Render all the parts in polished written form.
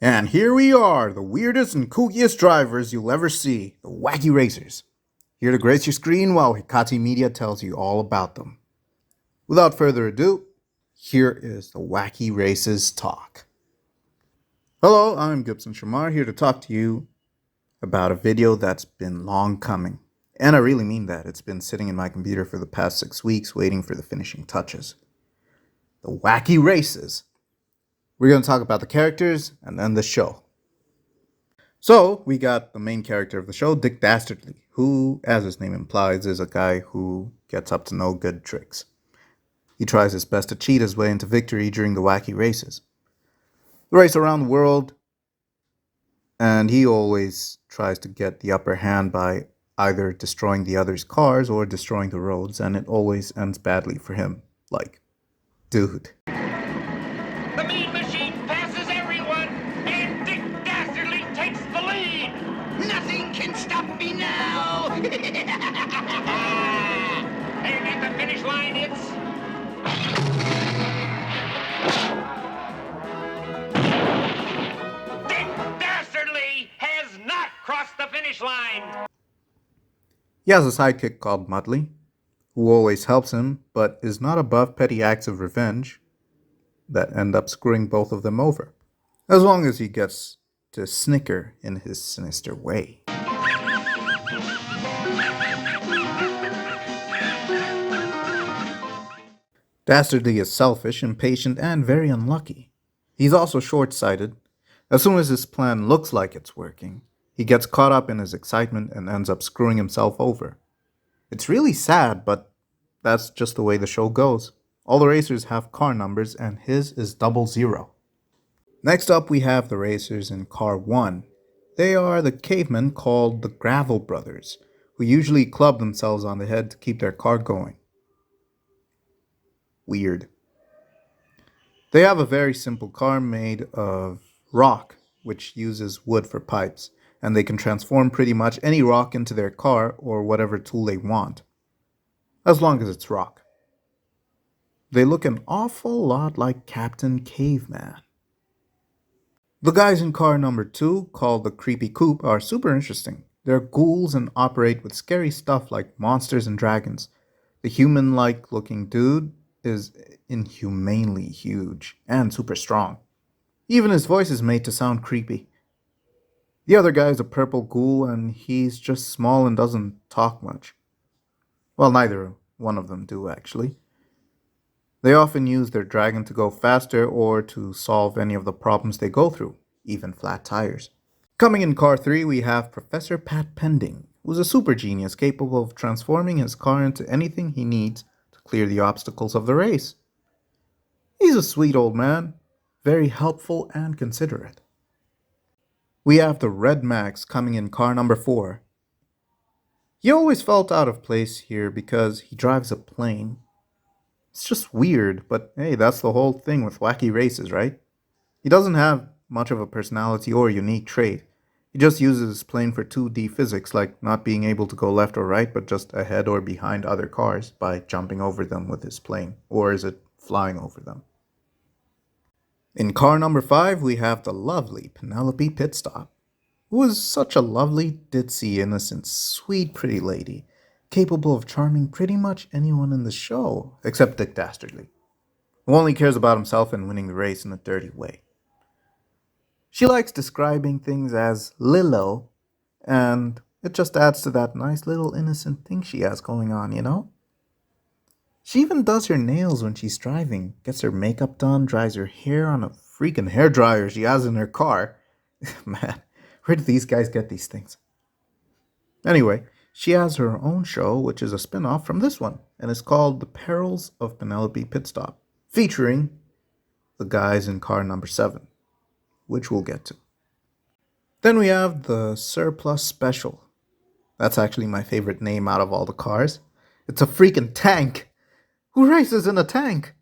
And here we are, the weirdest and kookiest drivers you'll ever see, the Wacky Racers. Here to grace your screen while Hikati Media tells you all about them. Without further ado, here is the Wacky Races talk. Hello, I'm Gibson Shamar here to talk to you about a video that's been long coming. And I really mean that. It's been sitting in my computer for the past 6 weeks waiting for the finishing touches. The Wacky Races. We're going to talk about the characters and then the show. So, we got the main character of the show, Dick Dastardly, who, as his name implies, is a guy who gets up to no good tricks. He tries his best to cheat his way into victory during the Wacky Races. The race around the world, and he always tries to get the upper hand by either destroying the other's cars or destroying the roads, and it always ends badly for him. Like, dude. The mean machine passes everyone, and Dick Dastardly takes the lead. Nothing can stop me now. And at the finish line, it's Dick Dastardly has not crossed the finish line. He has a sidekick called Mudley, who always helps him, but is not above petty acts of revenge that end up screwing both of them over, as long as he gets to snicker in his sinister way. Dastardly is selfish, impatient, and very unlucky. He's also short-sighted. As soon as his plan looks like it's working, he gets caught up in his excitement and ends up screwing himself over. It's really sad, but that's just the way the show goes. All the racers have car numbers, and his is 00. Next up, we have the racers in Car 1. They are the cavemen called the Gravel Brothers, who usually club themselves on the head to keep their car going. Weird. They have a very simple car made of rock, which uses wood for pipes, and they can transform pretty much any rock into their car or whatever tool they want, as long as it's rock. They look an awful lot like Captain Caveman. The guys in car number 2, called the Creepy Coop, are super interesting. They're ghouls and operate with scary stuff like monsters and dragons. The human-like looking dude is inhumanely huge and super strong. Even his voice is made to sound creepy. The other guy is a purple ghoul, and he's just small and doesn't talk much. Well, neither one of them do, actually. They often use their dragon to go faster or to solve any of the problems they go through, even flat tires. Coming in car 3, we have Professor Pat Pending, who's a super genius capable of transforming his car into anything he needs to clear the obstacles of the race. He's a sweet old man, very helpful and considerate. We have the Red Max coming in car number 4. He always felt out of place here because he drives a plane. It's just weird, but hey, that's the whole thing with Wacky Races, right? He doesn't have much of a personality or unique trait. He just uses his plane for 2D physics, like not being able to go left or right, but just ahead or behind other cars by jumping over them with his plane. Or is it flying over them? In car number 5, we have the lovely Penelope Pitstop, who is such a lovely, ditzy, innocent, sweet, pretty lady, capable of charming pretty much anyone in the show, except Dick Dastardly, who only cares about himself and winning the race in a dirty way. She likes describing things as Lilo, and it just adds to that nice little innocent thing she has going on, you know? She even does her nails when she's driving, gets her makeup done, dries her hair on a freaking hairdryer she has in her car. Man, where do these guys get these things? Anyway, she has her own show, which is a spin-off from this one, and it's called The Perils of Penelope Pitstop, featuring the guys in car number 7, which we'll get to. Then we have the Surplus Special. That's actually my favorite name out of all the cars. It's a freaking tank! Who races in a tank?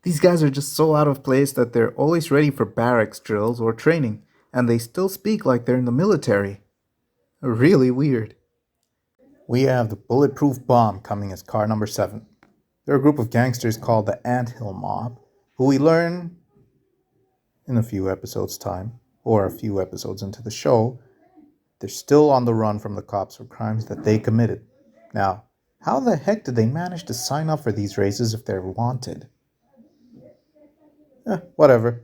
These guys are just so out of place that they're always ready for barracks drills or training, and they still speak like they're in the military. Really weird. We have the Bulletproof Bomb coming as car number 7. They're a group of gangsters called the Ant Hill Mob, who we learn in a few episodes' time, or a few episodes into the show, they're still on the run from the cops for crimes that they committed. Now, how the heck did they manage to sign up for these races if they're wanted? Whatever.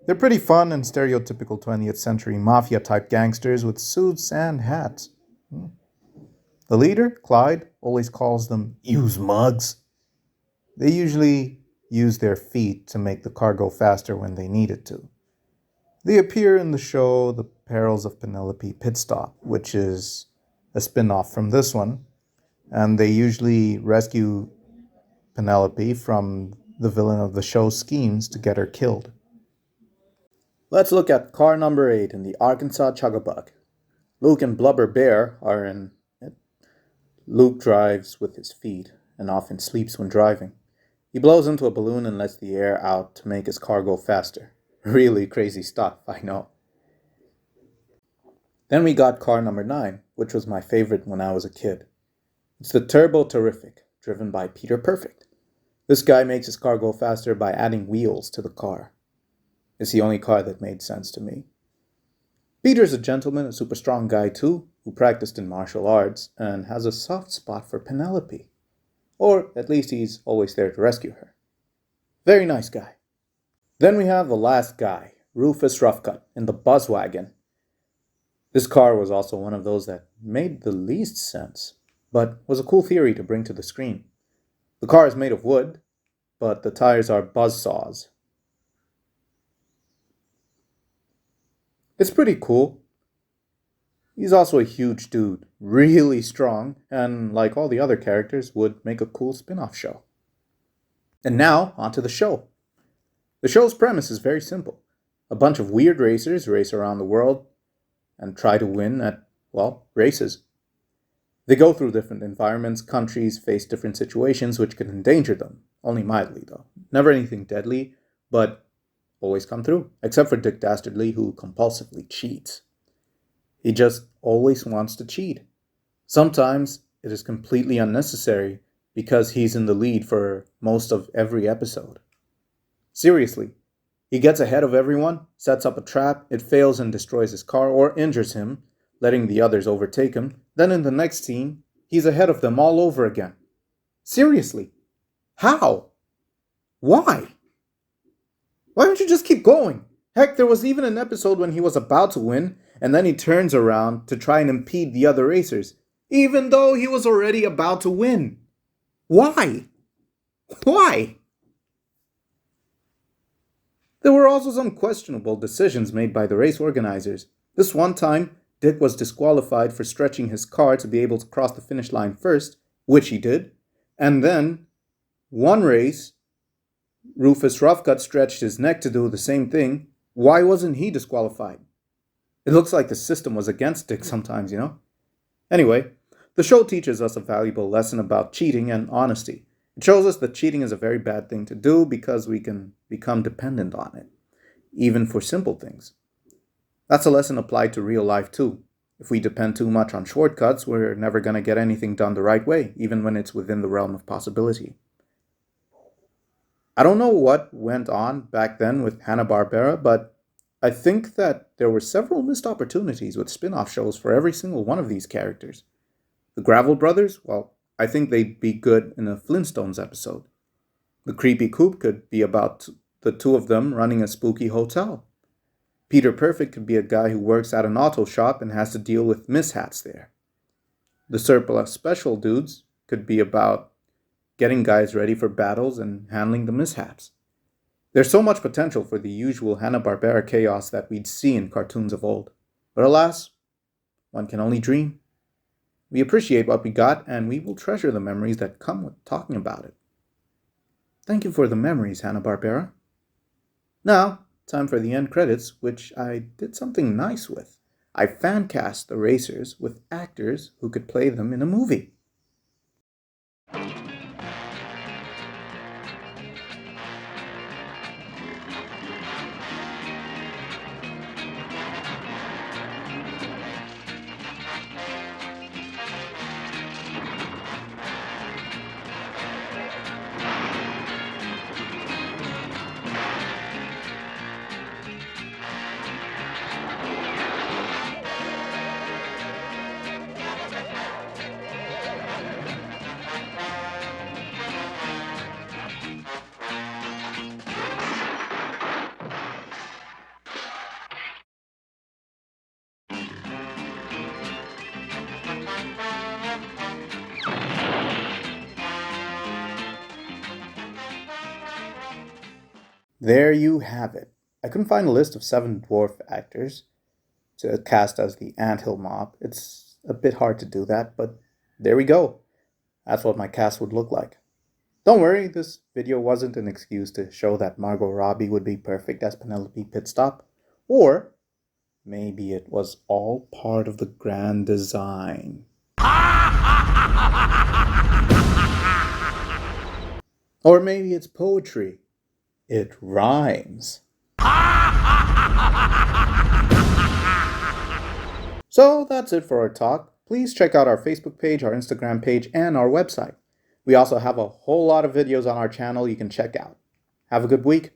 They're pretty fun and stereotypical 20th century mafia type gangsters with suits and hats. The leader, Clyde, always calls them use mugs. They usually use their feet to make the car go faster when they need it to. They appear in the show The Perils of Penelope Pit Stop, which is a spin off from this one, and they usually rescue Penelope from the villain of the show's schemes to get her killed. Let's look at car number 8 in the Arkansas Chugabug. Luke and Blubber Bear are in it. Luke drives with his feet and often sleeps when driving. He blows into a balloon and lets the air out to make his car go faster. Really crazy stuff, I know. Then we got car number 9, which was my favorite when I was a kid. It's the Turbo Terrific, driven by Peter Perfect. This guy makes his car go faster by adding wheels to the car. It's the only car that made sense to me. Peter's a gentleman, a super strong guy too, who practiced in martial arts and has a soft spot for Penelope. Or at least he's always there to rescue her. Very nice guy. Then we have the last guy, Rufus Roughcut, in the Buzzwagon. This car was also one of those that made the least sense, but was a cool theory to bring to the screen. The car is made of wood, but the tires are buzzsaws. It's pretty cool. He's also a huge dude, really strong, and like all the other characters, would make a cool spin-off show. And now, onto the show. The show's premise is very simple. A bunch of weird racers race around the world and try to win at, well, races. They go through different environments, countries, face different situations which can endanger them, only mildly though. Never anything deadly, but always come through, except for Dick Dastardly, who compulsively cheats. He just always wants to cheat. Sometimes it is completely unnecessary because he's in the lead for most of every episode. Seriously, he gets ahead of everyone, sets up a trap, it fails and destroys his car or injures him, letting the others overtake him. Then in the next scene, he's ahead of them all over again. Seriously, how? Why? Why don't you just keep going? Heck, there was even an episode when he was about to win, and then he turns around to try and impede the other racers, even though he was already about to win. Why? Why? There were also some questionable decisions made by the race organizers. This one time, Dick was disqualified for stretching his car to be able to cross the finish line first, which he did, and then one race, Rufus Roughcut stretched his neck to do the same thing. Why wasn't he disqualified? It looks like the system was against Dick sometimes, you know? Anyway, the show teaches us a valuable lesson about cheating and honesty. It shows us that cheating is a very bad thing to do because we can become dependent on it, even for simple things. That's a lesson applied to real life too. If we depend too much on shortcuts, we're never going to get anything done the right way, even when it's within the realm of possibility. I don't know what went on back then with Hannah Babera, but I think that there were several missed opportunities with spin-off shows for every single one of these characters. The Gravel Brothers, well, I think they'd be good in a Flintstones episode. The Creepy Coop could be about the two of them running a spooky hotel. Peter Perfect could be a guy who works at an auto shop and has to deal with mishaps there. The Surplus Special Dudes could be about getting guys ready for battles and handling the mishaps. There's so much potential for the usual Hanna-Barbera chaos that we'd see in cartoons of old. But alas, one can only dream. We appreciate what we got, and we will treasure the memories that come with talking about it. Thank you for the memories, Hanna-Barbera. Now, time for the end credits, which I did something nice with. I fan cast the racers with actors who could play them in a movie. There you have it. I couldn't find a list of 7 dwarf actors to cast as the Anthill Mob. It's a bit hard to do that, but there we go. That's what my cast would look like. Don't worry, this video wasn't an excuse to show that Margot Robbie would be perfect as Penelope Pitstop. Or maybe it was all part of the grand design. Or maybe it's poetry. It rhymes. So that's it for our talk. Please check out our Facebook page, our Instagram page, and our website. We also have a whole lot of videos on our channel you can check out. Have a good week.